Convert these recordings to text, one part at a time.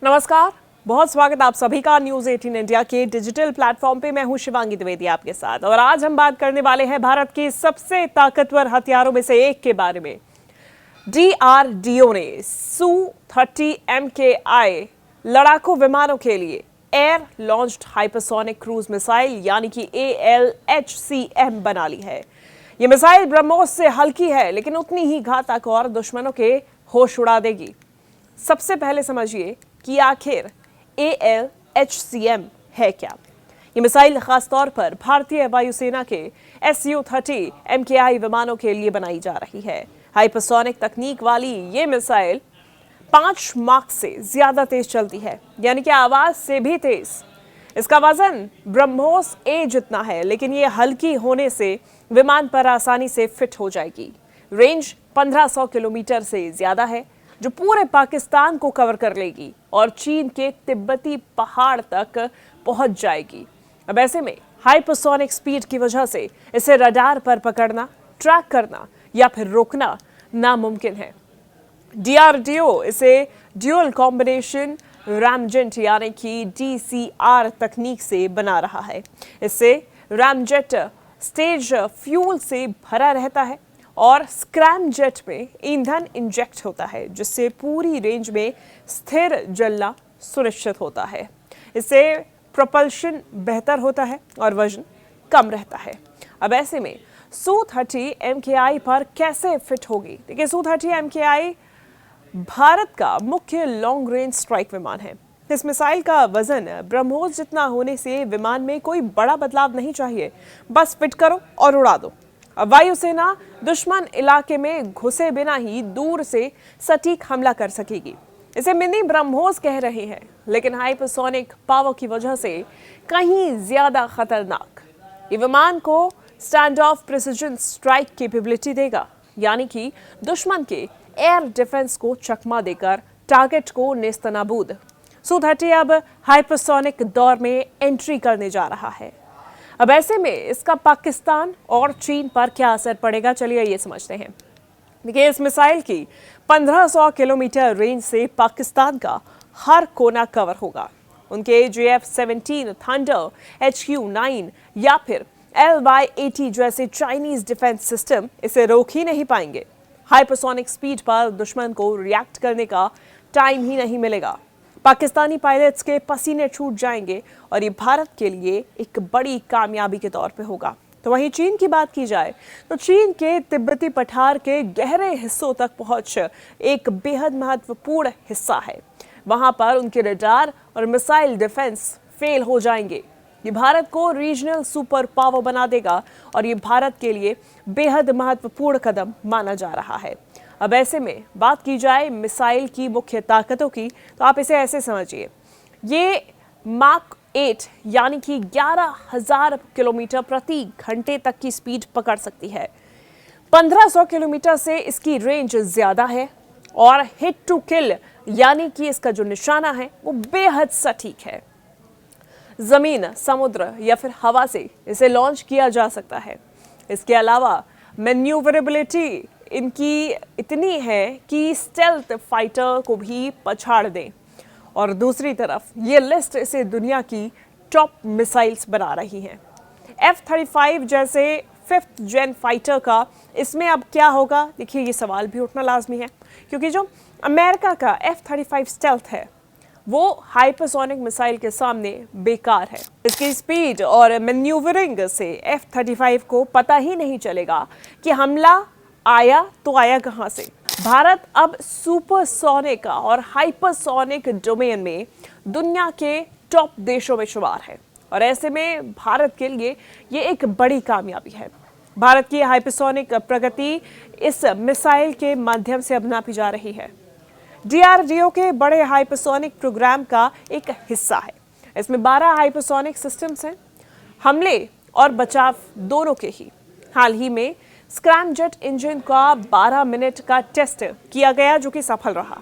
नमस्कार, बहुत स्वागत आप सभी का न्यूज 18 इंडिया के डिजिटल प्लेटफॉर्म पे। मैं हूं शिवांगी द्विवेदी आपके साथ और आज हम बात करने वाले हैं भारत के सबसे ताकतवर हथियारों में से एक के बारे में। डीआरडीओ ने Su-30 MKI लड़ाकू विमानों के लिए air launched hypersonic cruise missile यानी कि ALHCM बना ली है। यह मिसाइल ब्रह्मोस से हल्की है लेकिन उतनी ही घातक और दुश्मनों के होश उड़ा देगी। सबसे पहले समझिए कि आखिर ALHCM है क्या। ये मिसाइल खासतौर पर भारतीय वायुसेना के Su-30 MKI विमानों के लिए बनाई जा रही है। हाइपरसोनिक तकनीक वाली ये मिसाइल 5 माक से ज्यादा तेज चलती है, यानी कि आवाज से भी तेज। इसका वजन ब्रह्मोस A जितना है, लेकिन ये हल्की होने से विमान पर आसानी से फिट हो जाएगी। रेंज 1500 किलोमीटर से ज्यादा है, जो पूरे पाकिस्तान को कवर कर लेगी और चीन के तिब्बती पहाड़ तक पहुंच जाएगी। अब ऐसे में हाइपरसोनिक स्पीड की वजह से इसे रडार पर पकड़ना, ट्रैक करना या फिर रोकना नामुमकिन है। डीआरडीओ इसे ड्यूल कॉम्बिनेशन रैमजेट यानी कि DCR तकनीक से बना रहा है। इससे रैमजेट स्टेज फ्यूल से भरा रहता है और स्क्रैम जेट में ईंधन इंजेक्ट होता है, जिससे पूरी रेंज में स्थिर जलना सुनिश्चित होता है। इससे प्रोपल्शन बेहतर होता है और वजन कम रहता है। अब ऐसे में Su-30 MKI पर कैसे फिट होगी? देखिए, Su-30 MKI भारत का मुख्य लॉन्ग रेंज स्ट्राइक विमान है। इस मिसाइल का वजन ब्रह्मोस जितना होने से विमान में कोई बड़ा बदलाव नहीं चाहिए, बस फिट करो और उड़ा दो। अब वायुसेना दुश्मन इलाके में घुसे बिना ही दूर से सटीक हमला कर सकेगी। इसे मिनी ब्रह्मोस कह रहे हैं, लेकिन हाइपरसोनिक पावर की वजह से कहीं ज्यादा खतरनाक। ये विमान को stand of precision strike capability देगा, यानी कि दुश्मन के एयर डिफेंस को चकमा देकर टारगेट को नेस्तनाबूद। Su-30 अब हाइपरसोनिक दौर में एंट्री करने जा रहा है। अब ऐसे में इसका पाकिस्तान और चीन पर क्या असर पड़ेगा, चलिए ये समझते हैं। देखिए, इस मिसाइल की 1500 किलोमीटर रेंज से पाकिस्तान का हर कोना कवर होगा। उनके JF-17 थंडर, HQ-9 या फिर LY-80 जैसे चाइनीज डिफेंस सिस्टम इसे रोक ही नहीं पाएंगे। हाइपरसोनिक स्पीड पर दुश्मन को रिएक्ट करने का टाइम ही नहीं मिलेगा। पाकिस्तानी पायलट्स के पसीने छूट जाएंगे और ये भारत के लिए एक बड़ी कामयाबी के तौर पे होगा। तो वहीं चीन की बात की जाए तो चीन के तिब्बती पठार के गहरे हिस्सों तक पहुंच एक बेहद महत्वपूर्ण हिस्सा है। वहां पर उनके रडार और मिसाइल डिफेंस फेल हो जाएंगे। ये भारत को रीजनल सुपर पावर बना देगा और ये भारत के लिए बेहद महत्वपूर्ण कदम माना जा रहा है। अब ऐसे में बात की जाए मिसाइल की मुख्य ताकतों की, तो आप इसे ऐसे समझिए। ये माक 8 यानी कि 11,000 किलोमीटर प्रति घंटे तक की स्पीड पकड़ सकती है। 1500 किलोमीटर से इसकी रेंज ज्यादा है और हिट टू किल यानी कि इसका जो निशाना है वो बेहद सटीक है। जमीन, समुद्र या फिर हवा से इसे लॉन्च किया जा सकता है। इसके अलावा मैन्यूवरेबिलिटी इनकी इतनी है कि स्टेल्थ फाइटर को भी पछाड़ दें। और दूसरी तरफ ये लिस्ट इसे दुनिया की टॉप मिसाइल्स बना रही हैं। F-35 जैसे 5th जेन फाइटर का इसमें अब क्या होगा, देखिए ये सवाल भी उठना लाजमी है, क्योंकि जो अमेरिका का F-35 स्टेल्थ है वो हाइपरसोनिक मिसाइल के सामने बेकार है। इसकी स्पीड और मैन्यूवरिंग से F-35 को पता ही नहीं चलेगा कि हमला आया तो आया कहां से। भारत अब सुपरसोनिक और हाइपरसोनिक डोमेन में दुनिया के टॉप देशों में शुमार है और ऐसे में भारत के लिए ये एक बड़ी कामयाबी है। भारत की हाइपरसोनिक प्रगति इस मिसाइल के माध्यम से अब नापी जा रही है। डीआरडीओ के बड़े हाइपरसोनिक प्रोग्राम का एक हिस्सा है। इसमें 12 हाइपरसोनिक सिस्टम्स हैं, हमले और बचाव दोनों के ही। हाल ही में स्क्रैम जेट इंजन का 12 मिनट का टेस्ट किया गया, जो कि सफल रहा।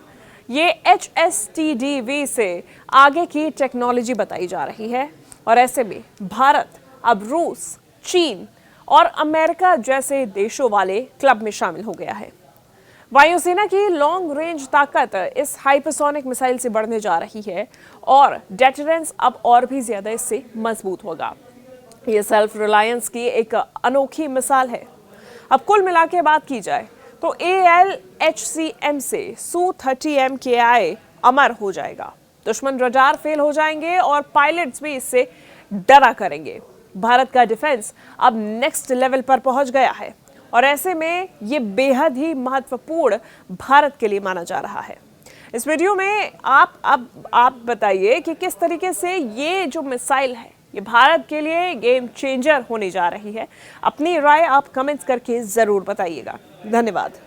ये HSTDV से आगे की टेक्नोलॉजी बताई जा रही है और ऐसे में भारत अब रूस, चीन और अमेरिका जैसे देशों वाले क्लब में शामिल हो गया है। वायुसेना की लॉन्ग रेंज ताकत इस हाइपरसोनिक मिसाइल से बढ़ने जा रही है और डेटरेंस अब और भी ज्यादा इससे मजबूत होगा। ये सेल्फ रिलायंस की एक अनोखी मिसाल है। अब कुल मिला के बात की जाए तो ALHCM से Su-30MKI अमर हो जाएगा। दुश्मन रडार फेल हो जाएंगे और पायलट्स भी इससे डरा करेंगे। भारत का डिफेंस अब नेक्स्ट लेवल पर पहुंच गया है और ऐसे में ये बेहद ही महत्वपूर्ण भारत के लिए माना जा रहा है। इस वीडियो में आप बताइए कि किस तरीके से ये जो मिसाइल है ये भारत के लिए गेम चेंजर होने जा रही है। अपनी राय आप कमेंट्स करके जरूर बताइएगा। धन्यवाद।